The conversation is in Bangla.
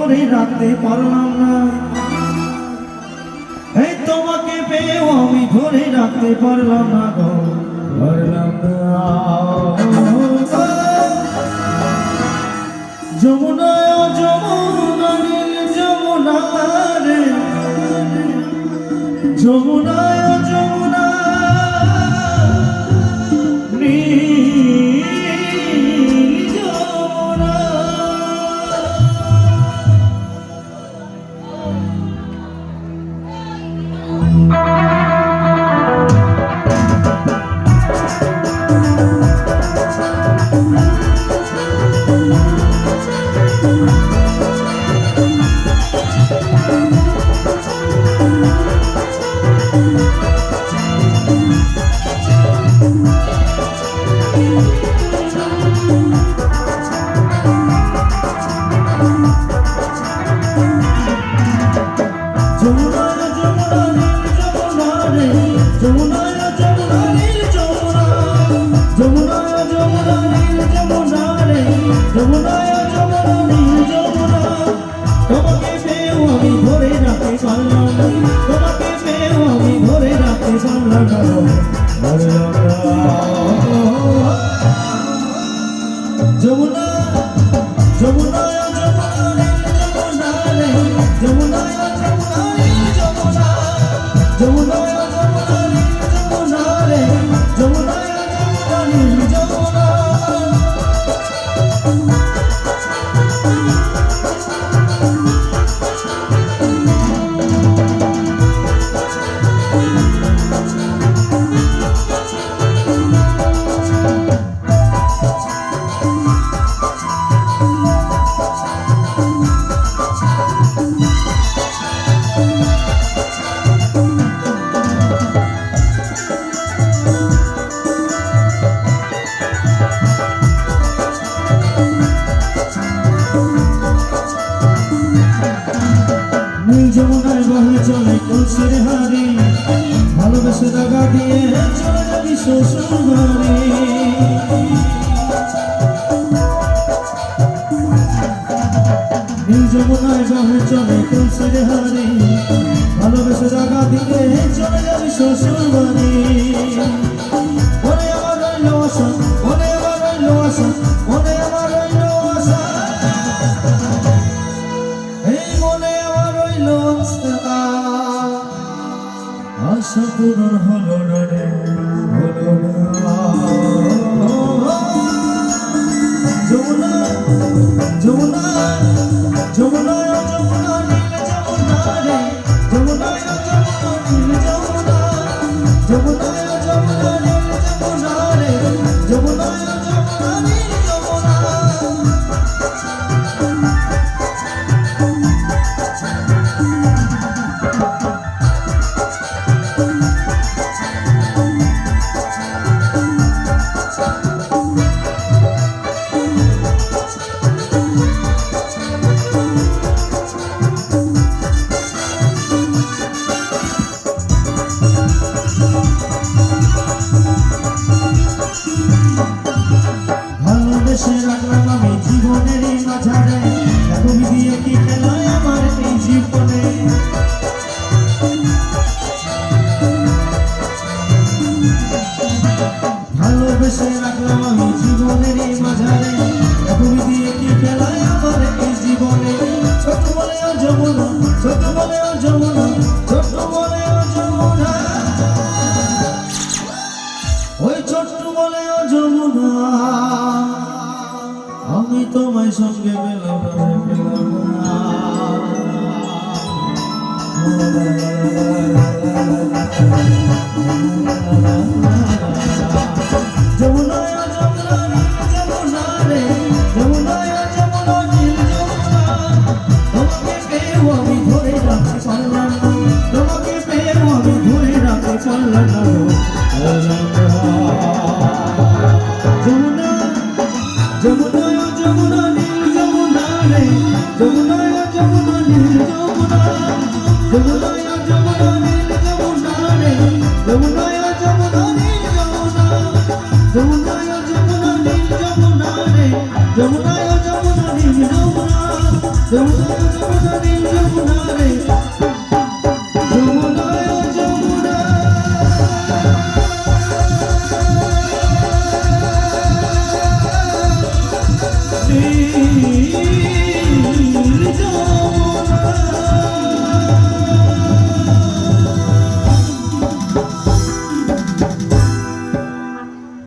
ধরে রাখতে পারলাম না, এই তোমাকে পেয়েও আমি ধরে রাখতে পারলাম না গো, পারলাম না। যমুনা যমুনা নীল যমুনা রে, যমুনা যমুনা নীল যমুনা। তোমাকে পেয়েও আমি ধরে রাখতে পারলাম না, তোমাকে পেয়েও আমি ধরে রাখতে পারলাম না, যমুনা যমুনা যমুনা রে, যমুনা যমুনা নীল যমুনা, যমুনা যমুনা নীল যমুনা রে, যমুনা যমুনা নীল যমুনা। যমুনায় বহে চলে তুলসীর হারি, ভালোবেসে দাগা দিয়ে চলে যাবি শ্বশুর বাড়ি। নীল যমুনায় বহে চলে তুলসীর হারি, ভালোবেসে দাগা দিয়ে চলে যাবি শ্বশুর বাড়ি। মনে আমার রইল আশা, মনে আমার রইল আশা, মনে আমার রইল আশা, আশা পূরণ হলো না রে, হলো না। যমুনা যমুনা যমুনা যমুনা নীল যমুনা রে, যমুনা যমুনা নীল যমুনা, যমুনা যমুনা নীল যমুনা রে, যমুনা যমুনা নীল যমুনা। ভালোবেসে রাখলাম আমি জীবনের মাঝারে, এখন দিয়ে কি খেলায় আমার এই জীবনে। ভালোবেসে রাখলাম আমি জীবনের মাঝারে, এখন দিয়ে কি খেলায় আমার এই জীবনে। ছোট বলে যমুনা, ছোট বলে যমুনা, ছোট বলে যমুনা, ওই ছোট্ট বলে যমুনা, আমি তোমায় সঙ্গে পেলাম না। যমুনা যমুনা নীল যমুনা রে, যমুনা যমুনা নীল যমুনা। তোমাকে পেয়েও আমি ধরে রাখতে পারলাম না, তোমাকে পেয়েও আমি ধরে রাখতে পারলাম না। যমুনা যমুনা যমুনা নীল যমুনা রে, যমুনা যমুনা নীল যমুনা, যমুনা যমুনা নীল যমুনা রে, যমুনা যমুনা নীল যমুনা, যমুনা যমুনা নীল যমুনা রে, যমুনা যমুনা নীল যমুনা। যমুনা যমুনা